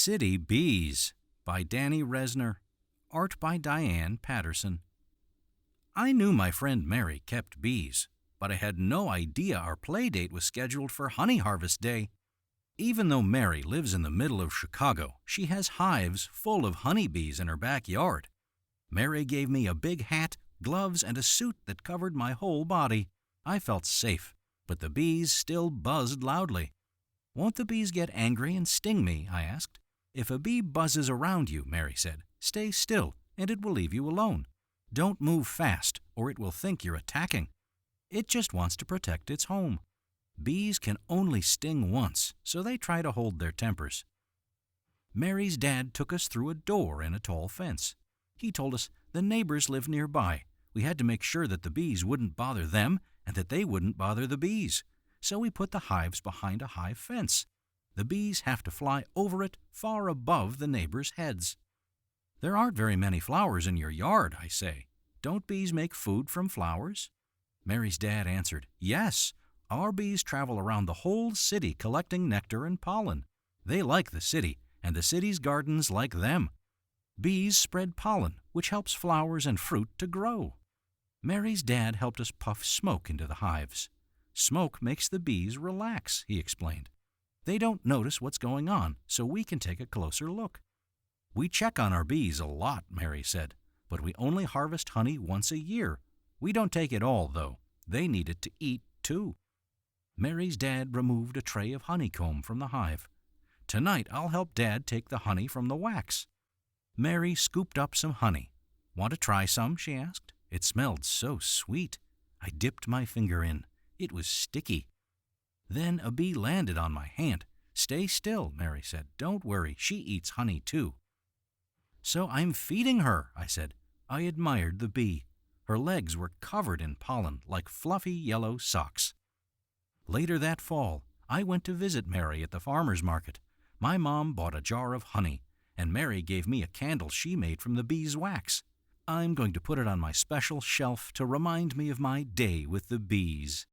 City Bees by Danny Resner. Art by Diane Paterson. I knew my friend Mary kept bees, but I had no idea our play date was scheduled for honey harvest day. Even though Mary lives in the middle of Chicago, she has hives full of honeybees in her backyard. Mary gave me a big hat, gloves, and a suit that covered my whole body. I felt safe, but the bees still buzzed loudly. "Won't the bees get angry and sting me?" I asked. "If a bee buzzes around you," Mary said, "stay still, and it will leave you alone. Don't move fast, or it will think you're attacking. It just wants to protect its home. Bees can only sting once, so they try to hold their tempers." Mary's dad took us through a door in a tall fence. He told us the neighbors lived nearby. We had to make sure that the bees wouldn't bother them and that they wouldn't bother the bees. So we put the hives behind a high fence. The bees have to fly over it far above the neighbors' heads. "There aren't very many flowers in your yard," I say. "Don't bees make food from flowers?" Mary's dad answered, "Yes, our bees travel around the whole city collecting nectar and pollen. They like the city, and the city's gardens like them. Bees spread pollen, which helps flowers and fruit to grow." Mary's dad helped us puff smoke into the hives. "Smoke makes the bees relax," he explained. "They don't notice what's going on, so we can take a closer look." "We check on our bees a lot," Mary said, "but we only harvest honey once a year. We don't take it all, though. They need it to eat, too." Mary's dad removed a tray of honeycomb from the hive. "Tonight I'll help Dad take the honey from the wax." Mary scooped up some honey. "Want to try some?" she asked. It smelled so sweet. I dipped my finger in. It was sticky. Then a bee landed on my hand. "Stay still," Mary said. "Don't worry, she eats honey too." "So I'm feeding her," I said. I admired the bee. Her legs were covered in pollen like fluffy yellow socks. Later that fall, I went to visit Mary at the farmer's market. My mom bought a jar of honey, and Mary gave me a candle she made from the bee's wax. I'm going to put it on my special shelf to remind me of my day with the bees.